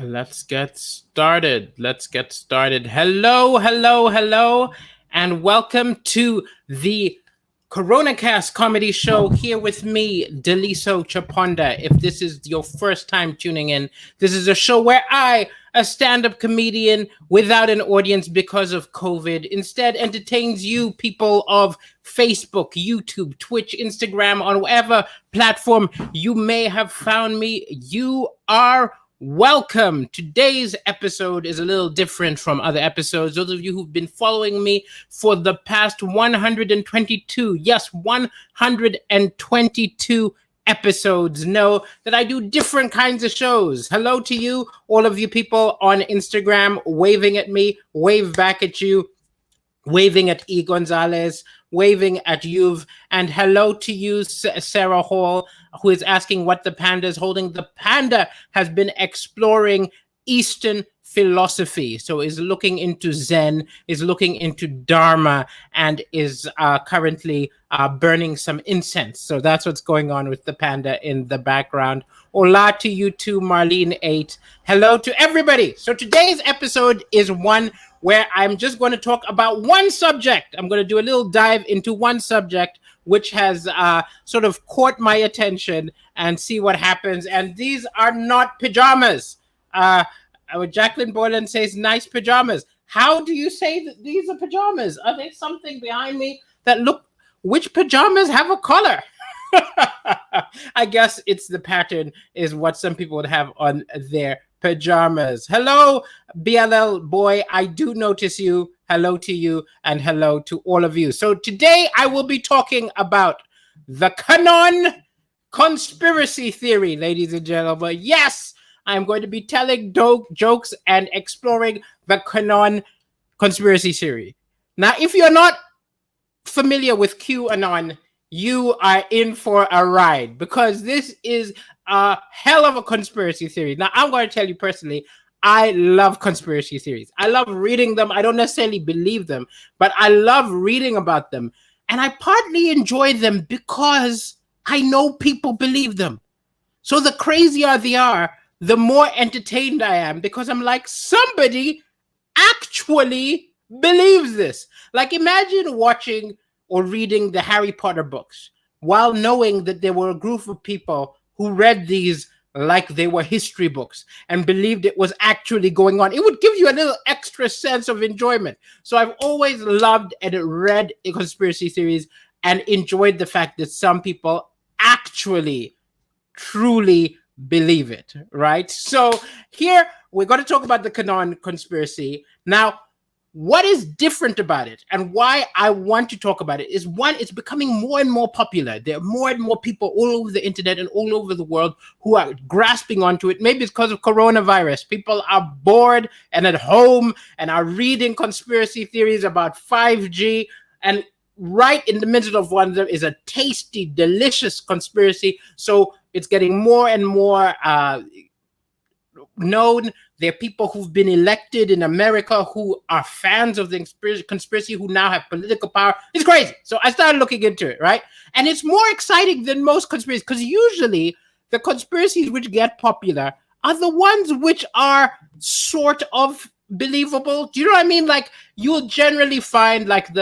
Let's get started. Let's get started. Hello, hello, hello, and welcome to the coronacast comedy show here with me, Deliso Chaponda. If this is your first time tuning in, this is a show where I, a stand-up comedian without an audience because of COVID, instead entertains you people of Facebook, YouTube, Twitch, Instagram, on whatever platform you may have found me. You are welcome. Today's episode is a little different from other episodes. Those of you who've been following me for the past 122, yes, 122 episodes know that I do different kinds of shows. Hello to you, all of you people on Instagram waving at me, wave back at you, waving at E. Gonzalez, waving at Yuv, and hello to you, Sarah Hall, who is asking what the panda is holding. The panda has been exploring Eastern philosophy, so is looking into Zen, is looking into Dharma, and is currently burning some incense. So that's what's going on with the panda in the background. Hola to you too, Marlene 8. Hello to everybody. So today's episode is one where I'm just going to talk about one subject. I'm going to do a little dive into one subject which has sort of caught my attention and see what happens. And these are not pajamas. Jacqueline Boylan says, nice pajamas. How do you say that these are pajamas? Are there something behind me that look, which pajamas have a collar? I guess it's the pattern is what some people would have on their pajamas. Hello, BLL boy. I do notice you. Hello to you and hello to all of you. So today I will be talking about the QaNON conspiracy theory, ladies and gentlemen. Yes, I'm going to be telling jokes and exploring the QaNON conspiracy theory. Now, if you're not familiar with QAnon, you are in for a ride because this is a hell of a conspiracy theory. Now, I'm going to tell you personally, I love conspiracy theories. I love reading them. I don't necessarily believe them, but I love reading about them. And I partly enjoy them because I know people believe them. So the crazier they are, the more entertained I am because I'm like, somebody actually believes this. Like, imagine watching or reading the Harry Potter books while knowing that there were a group of people who read these like they were history books and believed it was actually going on. It would give you a little extra sense of enjoyment. So I've always loved and read conspiracy theories and enjoyed the fact that some people actually truly believe it, right? So here we're going to talk about the QaNON conspiracy. Now, what is different about it and why I want to talk about it is, one, it's becoming more and more popular. There are more and more people all over the internet and all over the world who are grasping onto it. Maybe it's because of coronavirus. People are bored and at home and are reading conspiracy theories about 5G. And right in the middle of one of them is a tasty, delicious conspiracy. So it's getting more and more known. There are people who've been elected in America who are fans of the conspiracy, who now have political power. It's crazy. So I started looking into it, right? And it's more exciting than most conspiracies because usually the conspiracies which get popular are the ones which are sort of believable. Do you know what I mean? Like, you'll generally find like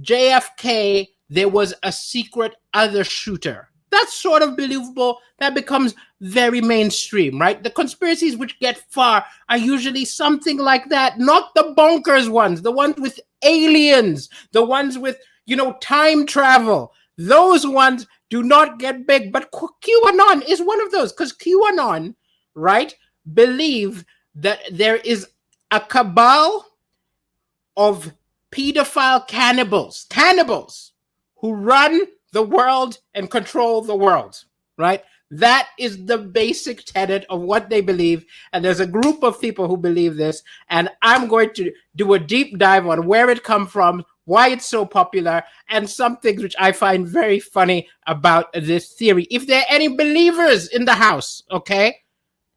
JFK, there was a secret other shooter. That's sort of believable. That becomes very mainstream, right? The conspiracies which get far are usually something like that, not the bonkers ones, the ones with aliens, the ones with, time travel. Those ones do not get big, but QAnon is one of those because QAnon, right, believe that there is a cabal of pedophile cannibals who run the world and control the world, right? That is the basic tenet of what they believe. And there's a group of people who believe this. And I'm going to do a deep dive on where it comes from, why it's so popular, and some things which I find very funny about this theory. If there are any believers in the house, okay,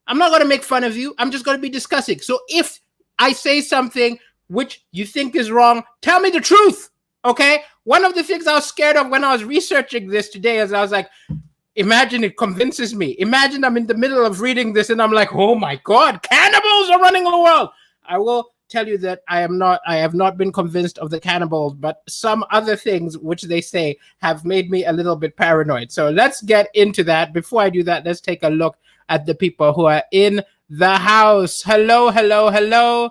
I'm not going to make fun of you. I'm just going to be discussing. So if I say something which you think is wrong, tell me the truth. Okay, one of the things I was scared of when I was researching this today is I was like, Imagine it convinces me. Imagine I'm in the middle of reading this and I'm like, oh my God, cannibals are running the world. I will tell you that I have not been convinced of the cannibals, but some other things which they say have made me a little bit paranoid. So let's get into that. Before I do that, let's take a look at the people who are in the house. Hello, hello, hello.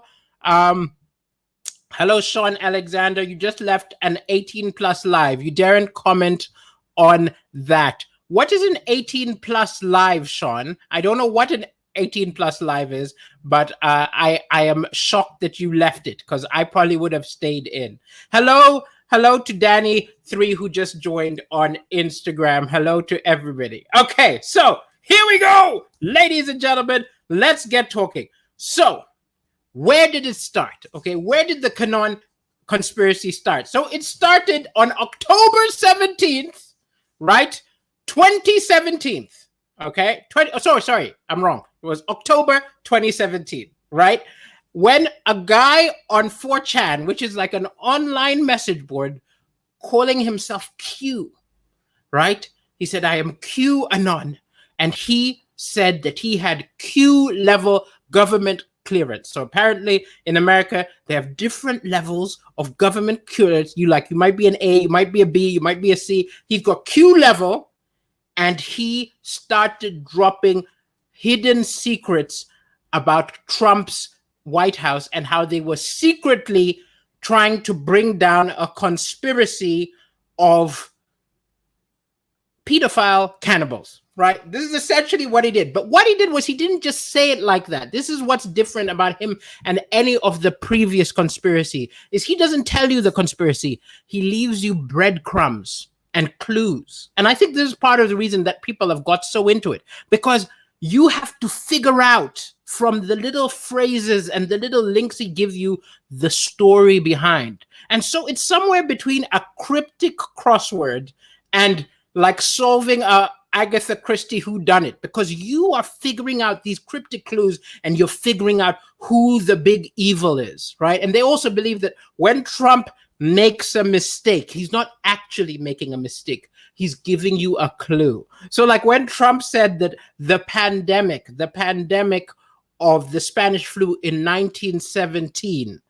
Hello, Sean Alexander. You just left an 18 plus live. You daren't comment on that. What is an 18 plus live, Sean? I don't know what an 18 plus live is, but I am shocked that you left it because I probably would have stayed in. Hello to Danny3 who just joined on Instagram. Hello to everybody. Okay, so here we go, ladies and gentlemen. Let's get talking. So, where did it start? Okay, where did the QaNON conspiracy start? So it started on October 17th, right? 2017. Okay, sorry, I'm wrong. It was October 2017, right? When a guy on 4chan, which is like an online message board, calling himself Q, right? He said, I am QAnon. And he said that he had Q level government clearance. So apparently in America, they have different levels of government clearance. You might be an A, you might be a B, you might be a C. He's got Q level. And he started dropping hidden secrets about Trump's White House and how they were secretly trying to bring down a conspiracy of pedophile cannibals, right? This is essentially what he did. But what he did was he didn't just say it like that. This is what's different about him and any of the previous conspiracy is he doesn't tell you the conspiracy. He leaves you breadcrumbs and clues. And I think this is part of the reason that people have got so into it, because you have to figure out from the little phrases and the little links he gives you the story behind. And so it's somewhere between a cryptic crossword and like solving a Agatha Christie whodunit, because you are figuring out these cryptic clues and you're figuring out who the big evil is, right? And they also believe that when Trump makes a mistake, he's not actually making a mistake. He's giving you a clue. So like when Trump said that the pandemic of the Spanish flu in 1917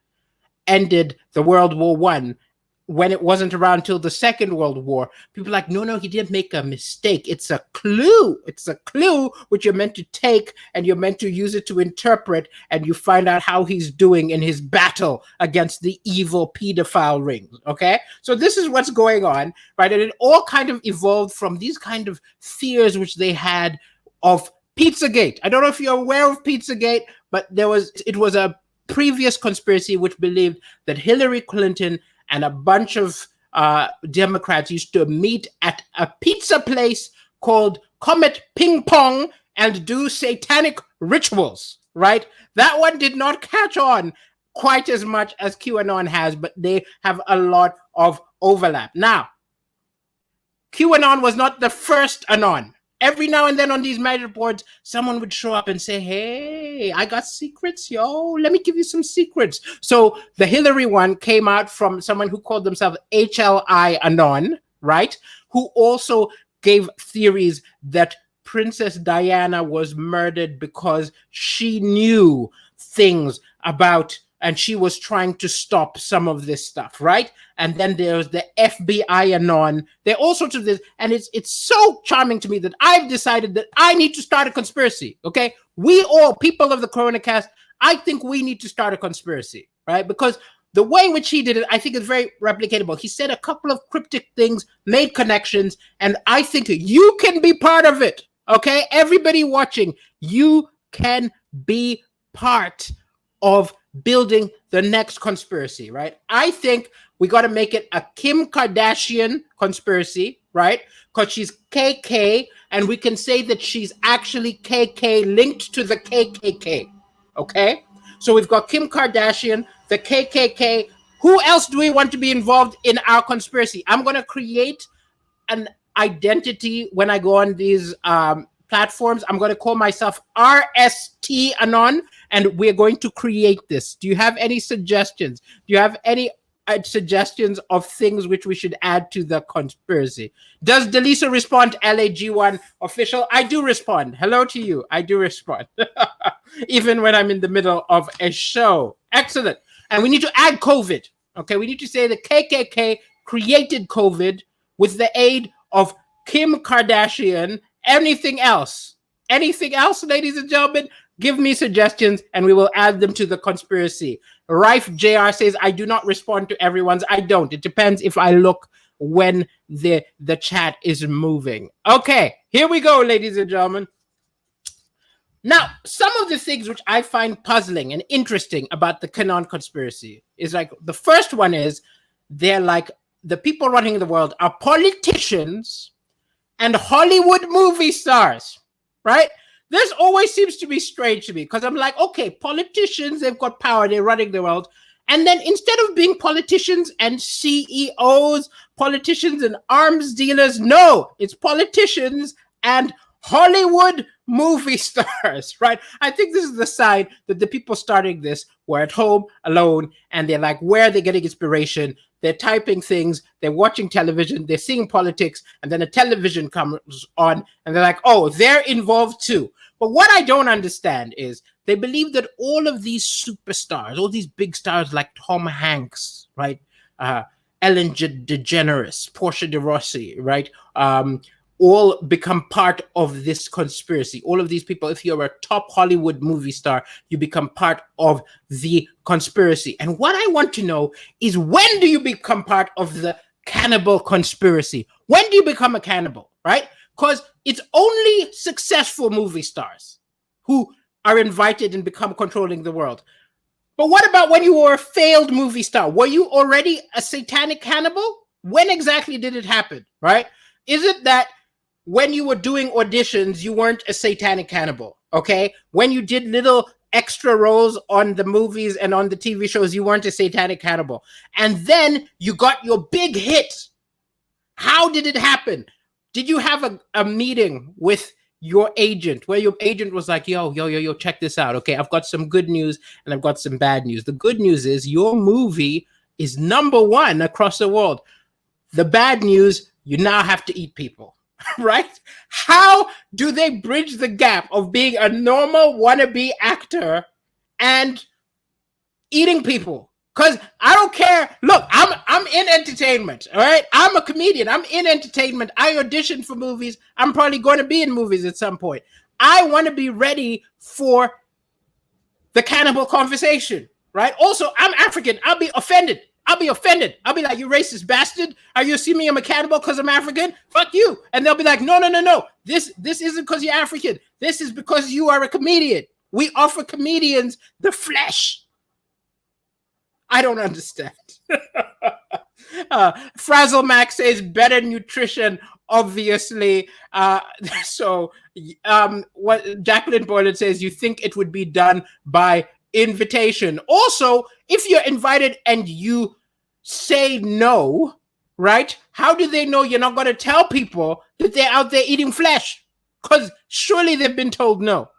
ended the World War I, when it wasn't around till the Second World War, people are like, no, he didn't make a mistake. It's a clue. It's a clue which you're meant to take and you're meant to use it to interpret, and you find out how he's doing in his battle against the evil pedophile rings, okay? So this is what's going on, right? And it all kind of evolved from these kind of fears which they had of Pizzagate. I don't know if you're aware of Pizzagate, but it was a previous conspiracy which believed that Hillary Clinton and a bunch of Democrats used to meet at a pizza place called Comet Ping Pong and do satanic rituals, right? That one did not catch on quite as much as QAnon has, but they have a lot of overlap. Now, QAnon was not the first Anon. Every now and then on these message boards, someone would show up and say, hey, I got secrets, yo. Let me give you some secrets. So the Hillary one came out from someone who called themselves HLI Anon, right? Who also gave theories that Princess Diana was murdered because she knew things about, and she was trying to stop some of this stuff, right? And then there's the FBI Anon. There are all sorts of this. And it's so charming to me that I've decided that I need to start a conspiracy, okay? We all, people of the coronacast, I think we need to start a conspiracy, right? Because the way in which he did it, I think is very replicatable. He said a couple of cryptic things, made connections, and I think you can be part of it, okay? Everybody watching, you can be part of building the next conspiracy, right? I think we got to make it a Kim Kardashian conspiracy, right? Because she's KK, and we can say that she's actually KK linked to the KKK, okay? So we've got Kim Kardashian, the KKK. Who else do we want to be involved in our conspiracy? I'm going to create an identity when I go on these platforms. I'm going to call myself RST Anon, and we're going to create this. Do you have any suggestions? Do you have any suggestions of things which we should add to the conspiracy. Does Delisa respond, LAG1 official? I do respond. Hello to you. I do respond. Even when I'm in the middle of a show. Excellent. And we need to add COVID. Okay, we need to say the KKK created COVID with the aid of Kim Kardashian. Anything else? Anything else, ladies and gentlemen? Give me suggestions and we will add them to the conspiracy. Rife JR says, I do not respond to everyone's. I don't. It depends if I look when the chat is moving. Okay, here we go, ladies and gentlemen. Now, some of the things which I find puzzling and interesting about the QaNON conspiracy is like, the first one is they're like, the people running the world are politicians and Hollywood movie stars, right? This always seems to be strange to me because I'm like, okay, politicians, they've got power, they're running the world. And then instead of being politicians and CEOs, politicians and arms dealers, no, it's politicians and Hollywood movie stars, right? I think this is the sign that the people starting this were at home alone and they're like, where are they getting inspiration? They're typing things, they're watching television, they're seeing politics, and then a television comes on and they're like, oh, they're involved too. But what I don't understand is they believe that all of these superstars, all these big stars like Tom Hanks, right? Ellen DeGeneres, Portia de Rossi, right? All become part of this conspiracy. All of these people, if you're a top Hollywood movie star, you become part of the conspiracy. And what I want to know is, when do you become part of the cannibal conspiracy? When do you become a cannibal, right? Because it's only successful movie stars who are invited and become controlling the world. But what about when you were a failed movie star? Were you already a satanic cannibal? When exactly did it happen, right? Is it that when you were doing auditions, you weren't a satanic cannibal, okay? When you did little extra roles on the movies and on the TV shows, you weren't a satanic cannibal. And then you got your big hit. How did it happen? Did you have a meeting with your agent where your agent was like, yo, check this out, okay? I've got some good news and I've got some bad news. The good news is your movie is #1 across the world. The bad news, you now have to eat people. Right? How do they bridge the gap of being a normal wannabe actor and eating people? Because I don't care. Look, I'm in entertainment, all right? I'm a comedian. I'm in entertainment. I auditioned for movies. I'm probably going to be in movies at some point. I want to be ready for the cannibal conversation, right? Also, I'm African. I'll be offended. I'll be like, you racist bastard. Are you assuming I'm a cannibal because I'm African? Fuck you. And they'll be like, no. This isn't because you're African. This is because you are a comedian. We offer comedians the flesh. I don't understand. Frazzle Max says better nutrition, obviously. What Jacqueline Boylan says, you think it would be done by invitation. Also, if you're invited and you say no, right? How do they know you're not going to tell people that they're out there eating flesh? Because surely they've been told no.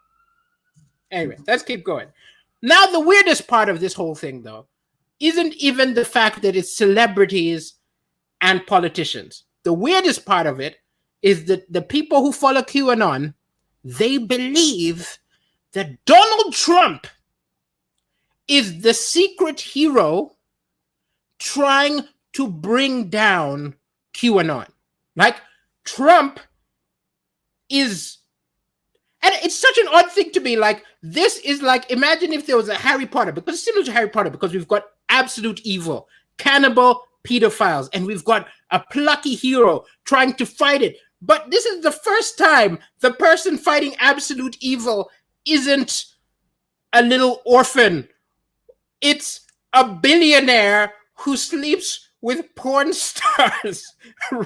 Anyway, let's keep going. Now, the weirdest part of this whole thing, though, isn't even the fact that it's celebrities and politicians. The weirdest part of it is that the people who follow QAnon, they believe that Donald Trump is the secret hero trying to bring down QAnon. Like, Trump is... And it's such an odd thing to me. Like, this is like, imagine if there was a Harry Potter, because it's similar to Harry Potter, because we've got absolute evil, cannibal pedophiles, and we've got a plucky hero trying to fight it. But this is the first time the person fighting absolute evil isn't a little orphan. It's a billionaire who sleeps with porn stars,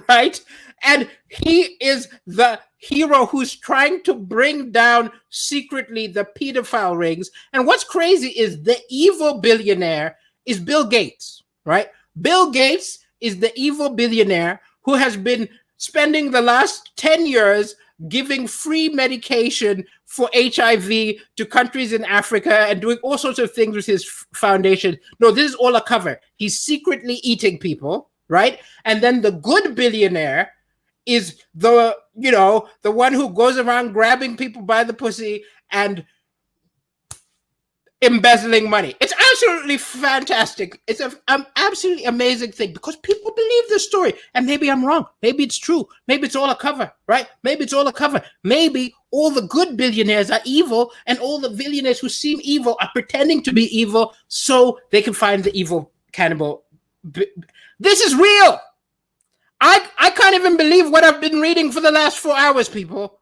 right? And he is the hero who's trying to bring down secretly the pedophile rings. And what's crazy is the evil billionaire is Bill Gates, right? Bill Gates is the evil billionaire who has been spending the last 10 years giving free medication for HIV to countries in Africa and doing all sorts of things with his foundation. No, this is all a cover. He's secretly eating people, right? And then the good billionaire is the one who goes around grabbing people by the pussy and embezzling money. It's absolutely fantastic. It's an absolutely amazing thing because people believe this story. And maybe I'm wrong. Maybe it's true. Maybe it's all a cover, right? Maybe it's all a cover. Maybe all the good billionaires are evil and all the billionaires who seem evil are pretending to be evil so they can find the evil cannibal. This is real. I can't even believe what I've been reading for the last 4 hours, people.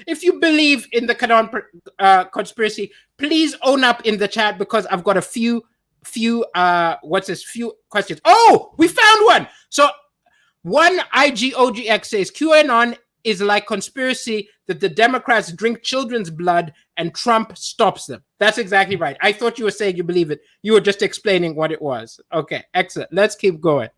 If you believe in the QaNON conspiracy, please own up in the chat because I've got a few questions. Oh, we found one. So one IGOGX says QAnon is like conspiracy that the Democrats drink children's blood and Trump stops them. That's exactly right. I thought you were saying you believe it. You were just explaining what it was. Okay, excellent. Let's keep going.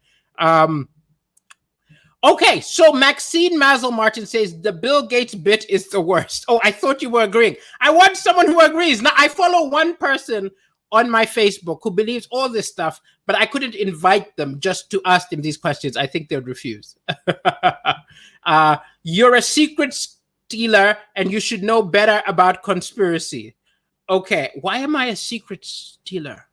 Okay, so Maxine Mazel Martin says the Bill Gates bit is the worst. Oh, I thought you were agreeing. I want someone who agrees. Now, I follow one person on my Facebook who believes all this stuff, but I couldn't invite them just to ask them these questions. I think they would refuse. You're a secret stealer and you should know better about conspiracy. Okay, why am I a secret stealer?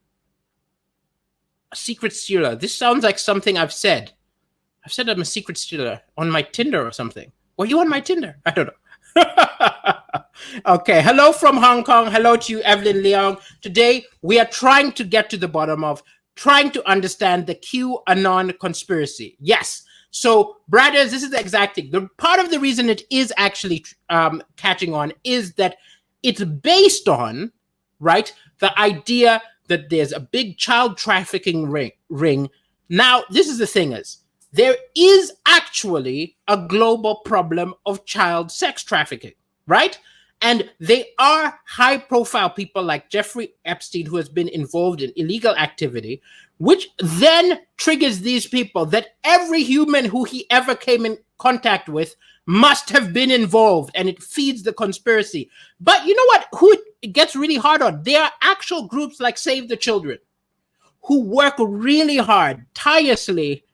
A secret stealer. This sounds like something I've said. I've said I'm a secret stealer on my Tinder or something. Were you on my Tinder? I don't know. Okay. Hello from Hong Kong. Hello to you, Evelyn Leong. Today, we are trying to get to the bottom of trying to understand the QAnon conspiracy. Yes. So, brothers, this is the exact thing. The part of the reason it is actually catching on is that it's based on, right, the idea that there's a big child trafficking ring. Now, this is the thing is, there is actually a global problem of child sex trafficking, right? And they are high-profile people like Jeffrey Epstein, who has been involved in illegal activity, which then triggers these people that every human who he ever came in contact with must have been involved, and it feeds the conspiracy. But you know what? Who it gets really hard on? There are actual groups like Save the Children who work really hard, tirelessly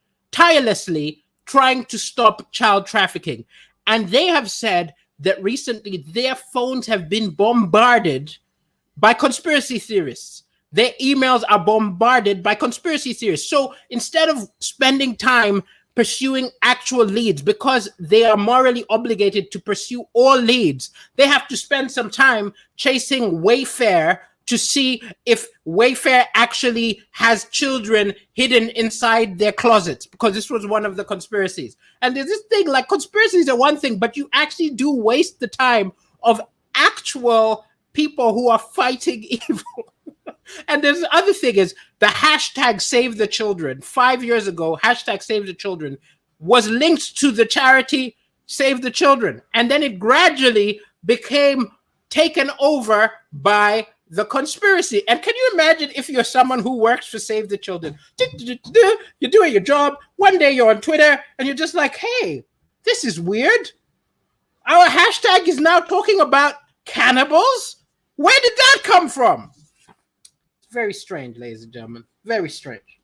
trying to stop child trafficking. And they have said that recently their phones have been bombarded by conspiracy theorists. Their emails are bombarded by conspiracy theorists. So instead of spending time pursuing actual leads, because they are morally obligated to pursue all leads, they have to spend some time chasing Wayfair to see if Wayfair actually has children hidden inside their closets, because this was one of the conspiracies. And there's this thing, like, conspiracies are one thing, but you actually do waste the time of actual people who are fighting evil. And there's the other thing is the hashtag Save the Children. 5 years ago, hashtag Save the Children was linked to the charity Save the Children. And then it gradually became taken over by the conspiracy. And can you imagine if you're someone who works for Save the Children? You're doing your job. One day you're on Twitter and you're just like, hey, this is weird. Our hashtag is now talking about cannibals. Where did that come from? It's very strange, ladies and gentlemen. Very strange.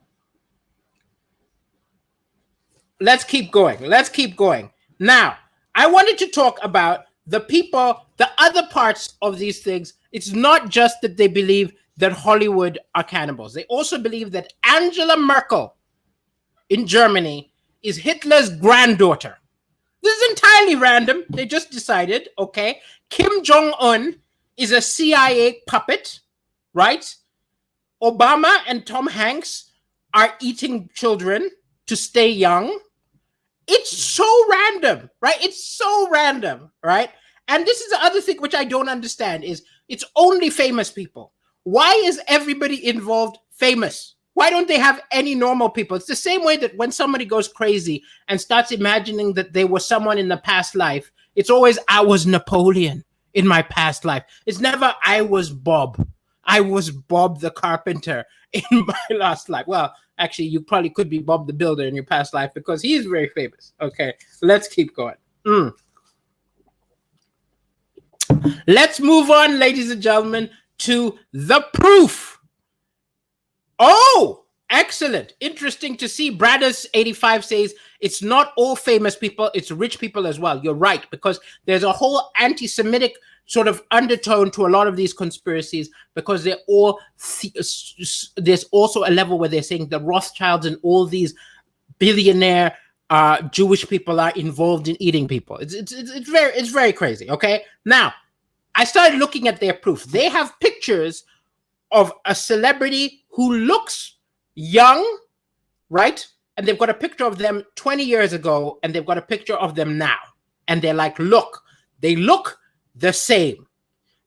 Let's keep going. Let's keep going. Now, I wanted to talk about the people, the other parts of these things. It's not just that they believe that Hollywood are cannibals. They also believe that Angela Merkel in Germany is Hitler's granddaughter. This is entirely random. They just decided, okay, Kim Jong-un is a CIA puppet, right? Obama and Tom Hanks are eating children to stay young. It's so random, right? It's so random, right? And this is the other thing which I don't understand is it's only famous people. Why is everybody involved famous? Why don't they have any normal people? It's the same way that when somebody goes crazy and starts imagining that they were someone in the past life, it's always, I was Napoleon in my past life. It's never, I was Bob. I was Bob the carpenter in my last life. Well, actually, you probably could be Bob the builder in your past life because he is very famous. Okay, let's keep going. Let's move on, ladies and gentlemen, to the proof. Oh, excellent. Interesting to see. Bradders85 says it's not all famous people, it's rich people as well. You're right, because there's a whole anti-Semitic sort of undertone to a lot of these conspiracies, because they're all there's also a level where they're saying the Rothschilds and all these billionaire Jewish people are involved in eating people. It's very crazy. Okay, now I started looking at their proof. They have pictures of a celebrity who looks young, right? And they've got a picture of them 20 years ago, and they've got a picture of them now. And they're like, look, they look the same.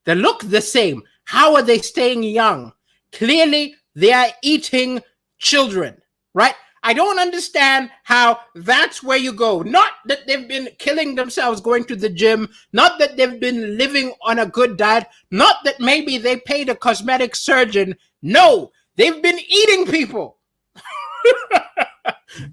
They look the same. How are they staying young? Clearly, they are eating children, right? I don't understand how that's where you go. Not that they've been killing themselves going to the gym, not that they've been living on a good diet, not that maybe they paid a cosmetic surgeon. No, they've been eating people.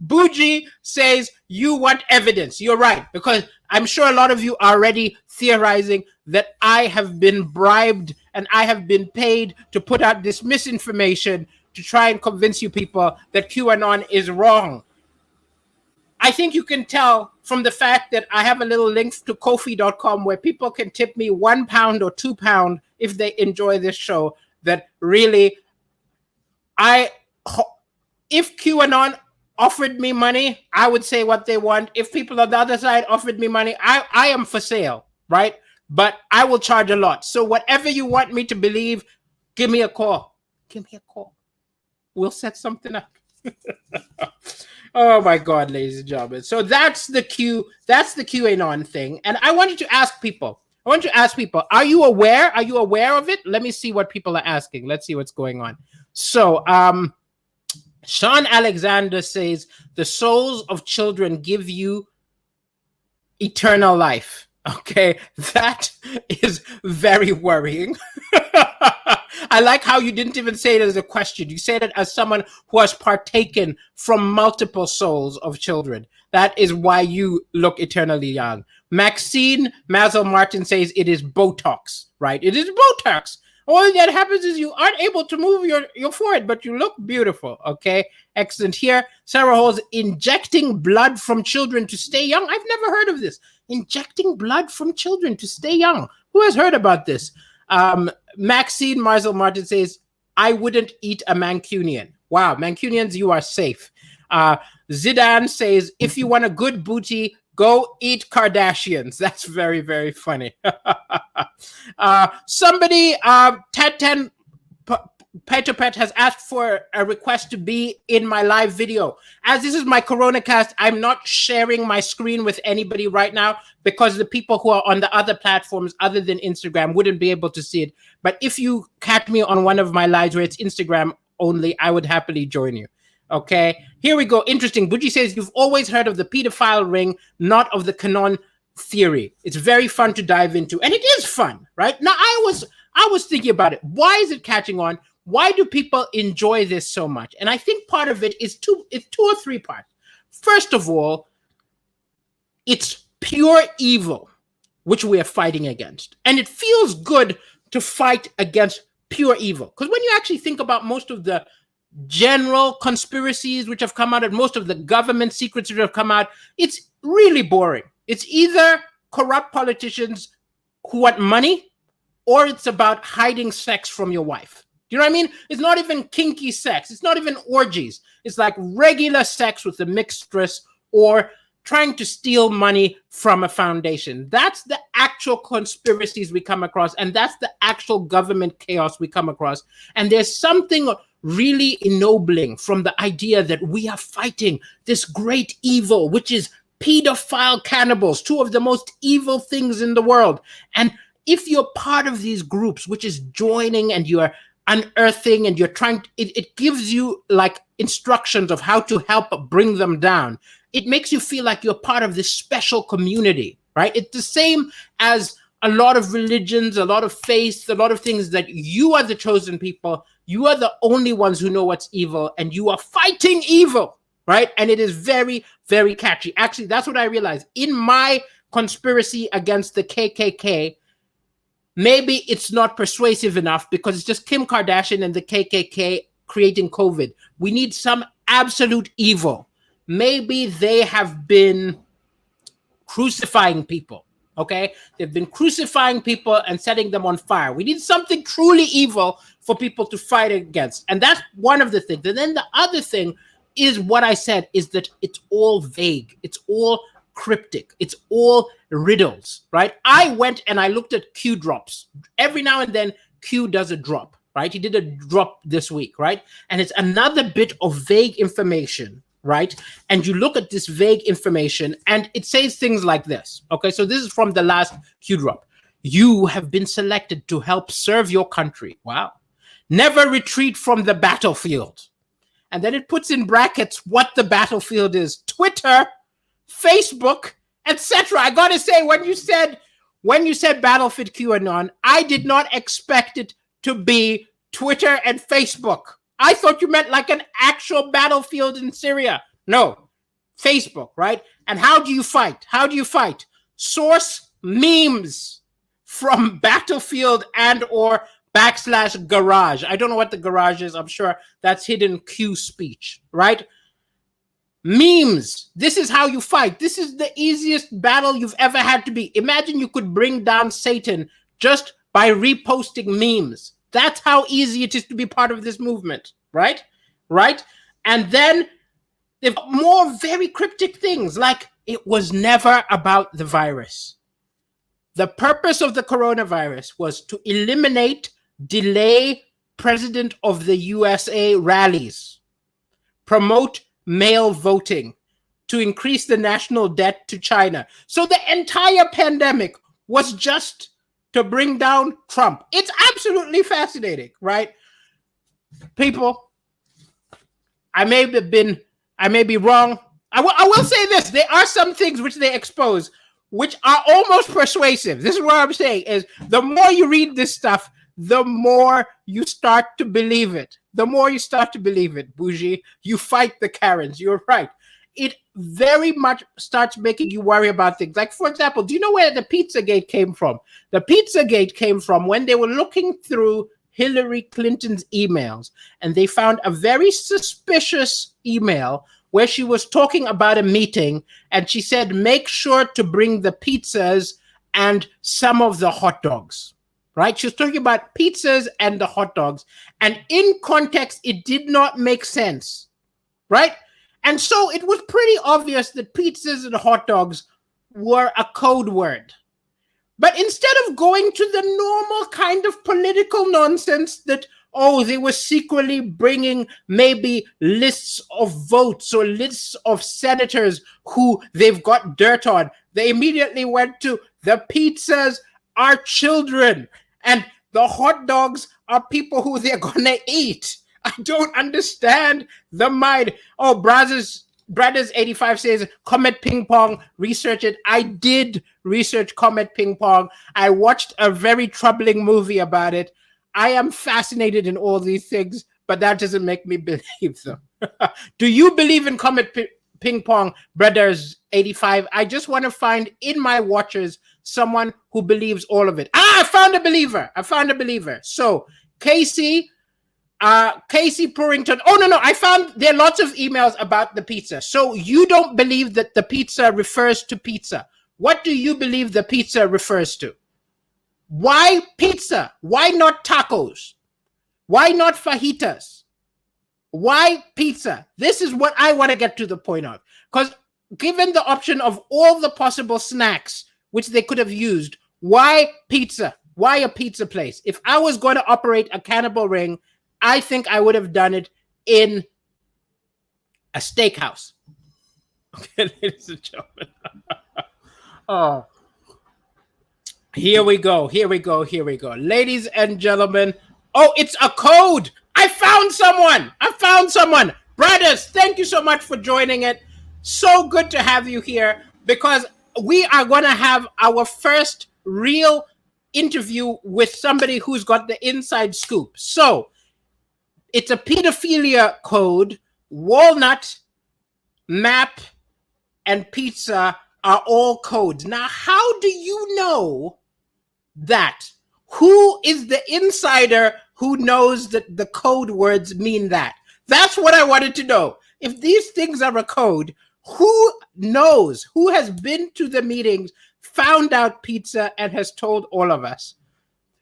Bougie says you want evidence. You're right, because I'm sure a lot of you are already theorizing that I have been bribed and I have been paid to put out this misinformation to try and convince you people that QAnon is wrong. I think you can tell from the fact that I have a little link to Ko-fi.com where people can tip me £1 or £2 if they enjoy this show, that really, if QAnon offered me money, I would say what they want. If people on the other side offered me money, I am for sale, right? But I will charge a lot. So whatever you want me to believe, give me a call. Give me a call. We'll set something up. Oh my God, ladies and gentlemen. So that's the QAnon thing. And I wanted to ask people, are you aware? Are you aware of it? Let me see what people are asking. Let's see what's going on. So Sean Alexander says the souls of children give you eternal life. Okay, that is very worrying. I like how you didn't even say it as a question. You said it as someone who has partaken from multiple souls of children. That is why you look eternally young. Maxine Mazel Martin says it is Botox, right? It is Botox. All that happens is you aren't able to move your forehead, but you look beautiful, okay? Excellent. Here, Sarah Halls, injecting blood from children to stay young. I've never heard of this. Injecting blood from children to stay young. Who has heard about this? Maxine Mazel Martin says, I wouldn't eat a Mancunian. Wow, Mancunians, you are safe. Zidane says, if you want a good booty, go eat Kardashians. That's very, very funny. Somebody, Tatan Petopet has asked for a request to be in my live video. As this is my coronacast, I'm not sharing my screen with anybody right now because the people who are on the other platforms other than Instagram wouldn't be able to see it. But if you catch me on one of my lives where it's Instagram only, I would happily join you. Okay, here we go. Interesting. Buji says, you've always heard of the pedophile ring, not of the QaNON theory. It's very fun to dive into. And it is fun, right? Now, I was thinking about it. Why is it catching on? Why do people enjoy this so much? And I think part of it is two or three parts. First of all, it's pure evil, which we are fighting against. And it feels good to fight against pure evil. Because when you actually think about most of the general conspiracies which have come out and most of the government secrets which have come out, it's really boring. It's either corrupt politicians who want money or it's about hiding sex from your wife. Do you know what I mean? It's not even kinky sex. It's not even orgies. It's like regular sex with a mistress or trying to steal money from a foundation. That's the actual conspiracies we come across, and that's the actual government chaos we come across. And there's something really ennobling from the idea that we are fighting this great evil, which is pedophile cannibals, two of the most evil things in the world. And if you're part of these groups, which is joining and you're unearthing and you're trying to, it gives you like instructions of how to help bring them down. It makes you feel like you're part of this special community, right? It's the same as a lot of religions, a lot of faiths, a lot of things that you are the chosen people. You are the only ones who know what's evil and you are fighting evil, right? And it is very, very catchy. Actually, that's what I realized. In my conspiracy against the KKK, maybe it's not persuasive enough because it's just Kim Kardashian and the KKK creating COVID. We need some absolute evil. Maybe they have been crucifying people. Okay, they've been crucifying people and setting them on fire. We need something truly evil for people to fight against, and that's one of the things. And then the other thing is what I said, is that it's all vague, it's all cryptic, it's all riddles, right? I went and I looked at Q drops. Every now and then Q does a drop, right? He did a drop this week, right? And it's another bit of vague information, right? And you look at this vague information and it says things like this. Okay, so this is from the last Q drop. You have been selected to help serve your country. Wow. Never retreat from the battlefield. And then it puts in brackets what the battlefield is: Twitter, Facebook, etc. I gotta say, when you said battlefield QAnon, I did not expect it to be Twitter and Facebook. I thought you meant like an actual battlefield in Syria. No, Facebook, right? And how do you fight? How do you fight? Source memes from battlefield and or /garage. I don't know what the garage is. I'm sure that's hidden Q speech, right? Memes. This is how you fight. This is the easiest battle you've ever had to be. Imagine you could bring down Satan just by reposting memes. That's how easy it is to be part of this movement, right? Right? And then they've got more very cryptic things, like it was never about the virus. The purpose of the coronavirus was to eliminate, delay President of the USA rallies, promote mail voting, to increase the national debt to China. So the entire pandemic was just to bring down Trump. It's absolutely fascinating, right? People, I may be wrong. I will say this: there are some things which they expose which are almost persuasive. This is what I'm saying: is the more you read this stuff, the more you start to believe it. The more you start to believe it, Bougie. You fight the Karens. You're right. It very much starts making you worry about things. Like, for example, do you know where the Pizzagate came from? The Pizzagate came from when they were looking through Hillary Clinton's emails, and they found a very suspicious email where she was talking about a meeting, and she said, make sure to bring the pizzas and some of the hot dogs, right? She was talking about pizzas and the hot dogs, and in context, it did not make sense, right? And so it was pretty obvious that pizzas and hot dogs were a code word. But instead of going to the normal kind of political nonsense that, oh, they were secretly bringing maybe lists of votes or lists of senators who they've got dirt on, they immediately went to the pizzas are children and the hot dogs are people who they're going to eat. I don't understand the mind. Oh, Brothers 85 says, Comet Ping Pong, research it. I did research Comet Ping Pong. I watched a very troubling movie about it. I am fascinated in all these things, but that doesn't make me believe them. Do you believe in Comet Ping Pong, Brothers 85? I just want to find in my watchers someone who believes all of it. I found a believer. So, Casey Purrington. Oh, no. I found there are lots of emails about the pizza. So you don't believe that the pizza refers to pizza. What do you believe the pizza refers to? Why pizza? Why not tacos? Why not fajitas? Why pizza? This is what I want to get to the point of. Because given the option of all the possible snacks which they could have used, why pizza? Why a pizza place? If I was going to operate a cannibal ring, I think I would have done it in a steakhouse. Okay, ladies and gentlemen. Oh, here we go. Ladies and gentlemen. Oh, it's a code. I found someone. Brothers, thank you so much for joining it. So good to have you here, because we are going to have our first real interview with somebody who's got the inside scoop. So, it's a pedophilia code. Walnut, map, and pizza are all codes. Now, how do you know that? Who is the insider who knows that the code words mean that? That's what I wanted to know. If these things are a code, who knows? Who has been to the meetings, found out pizza, and has told all of us?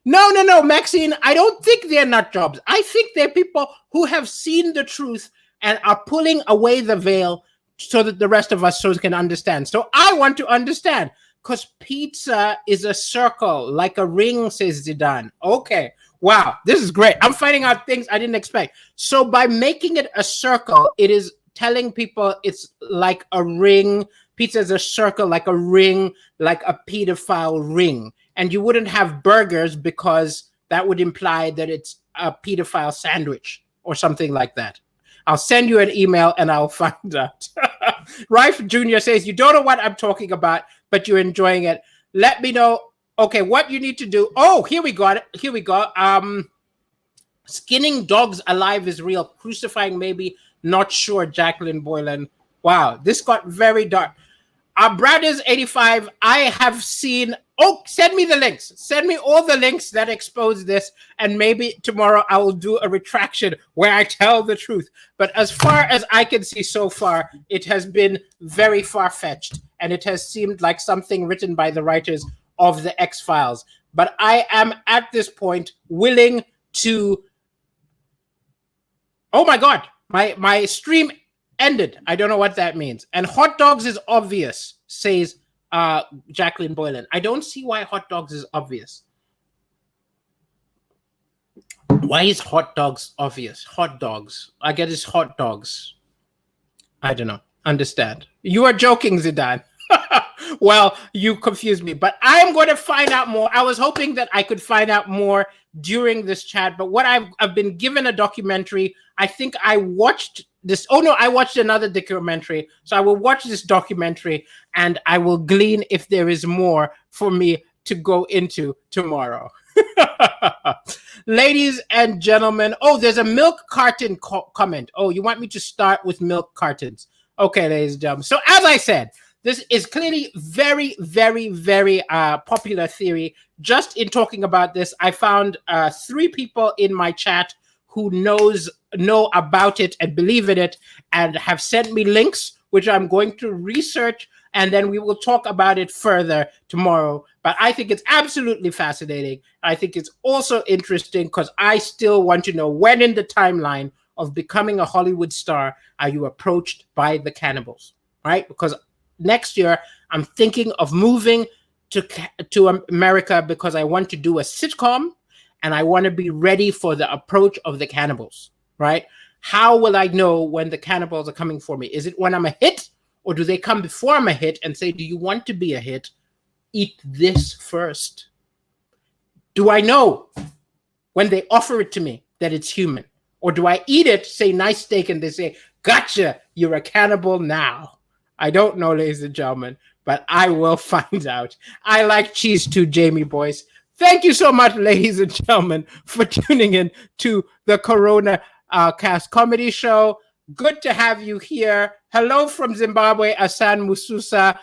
No, Maxine, I don't think they're nut jobs. I think they're people who have seen the truth and are pulling away the veil so that the rest of us can understand. So I want to understand, because pizza is a circle, like a ring, says Zidane. Okay. Wow, this is great. I'm finding out things I didn't expect. So by making it a circle, it is telling people it's like a ring. Pizza is a circle, like a ring, like a pedophile ring. And you wouldn't have burgers because that would imply that it's a pedophile sandwich or something like that. I'll send you an email and I'll find out. Rife Jr. says, you don't know what I'm talking about, but you're enjoying it. Let me know. Okay, what you need to do. Oh, here we got it. Here we go. Skinning dogs alive is real. Crucifying maybe. Not sure, Jacqueline Boylan. Wow, this got very dark. Brothers 85, I have seen. Oh, send me the links. Send me all the links that expose this, and maybe tomorrow I will do a retraction where I tell the truth. But as far as I can see so far, it has been very far-fetched, and it has seemed like something written by the writers of the X-Files. But I am at this point willing to. Oh my God, my stream ended. I don't know what that means. And hot dogs is obvious, says Jacqueline Boylan. I don't see why hot dogs is obvious. Why is hot dogs obvious? Hot dogs. I get it's hot dogs. I don't know. Understand. You are joking, Zidane. Well, you confused me, but I'm going to find out more. I was hoping that I could find out more during this chat, but what I've been given a documentary. I think I watched this. Oh no, I watched another documentary. So I will watch this documentary and I will glean if there is more for me to go into tomorrow. Ladies and gentlemen, oh, there's a milk carton comment. Oh, you want me to start with milk cartons? Okay, ladies and gentlemen. So as I said, this is clearly very, very, very popular theory. Just in talking about this, I found 3 people in my chat who know about it and believe in it and have sent me links, which I'm going to research, and then we will talk about it further tomorrow. But I think it's absolutely fascinating. I think it's also interesting because I still want to know, when in the timeline of becoming a Hollywood star are you approached by the cannibals, right? Because next year, I'm thinking of moving to America because I want to do a sitcom and I want to be ready for the approach of the cannibals, right? How will I know when the cannibals are coming for me? Is it when I'm a hit, or do they come before I'm a hit and say, do you want to be a hit? Eat this first. Do I know when they offer it to me that it's human? Or do I eat it, say nice steak, and they say, gotcha, you're a cannibal now? I don't know, ladies and gentlemen, but I will find out. I like cheese too, Jamie Boyce. Thank you so much, ladies and gentlemen, for tuning in to the coronacast comedy show. Good to have you here. Hello from Zimbabwe, Asan Mususa.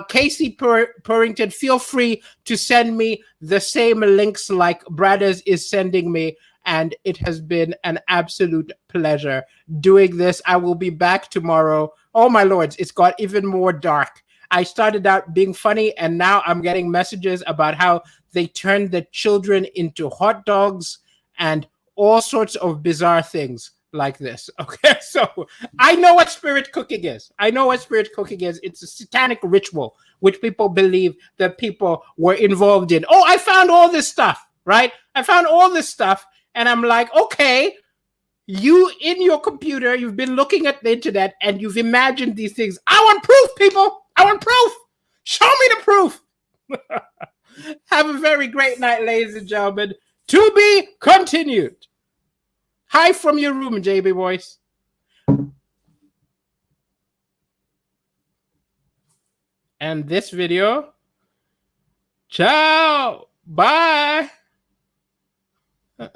Casey Purrington, feel free to send me the same links like Brothers is sending me. And it has been an absolute pleasure doing this. I will be back tomorrow. Oh, my lords, it's got even more dark. I started out being funny, and now I'm getting messages about how they turned the children into hot dogs and all sorts of bizarre things like this. Okay, so I know what spirit cooking is. I know what spirit cooking is. It's a satanic ritual, which people believe that people were involved in. Oh, I found all this stuff, right? I found all this stuff. And I'm like, okay, you in your computer, you've been looking at the internet and you've imagined these things. I want proof, people. I want proof. Show me the proof. Have a very great night, ladies and gentlemen. To be continued. Hi from your room, JB Boyce. And this video. Ciao. Bye.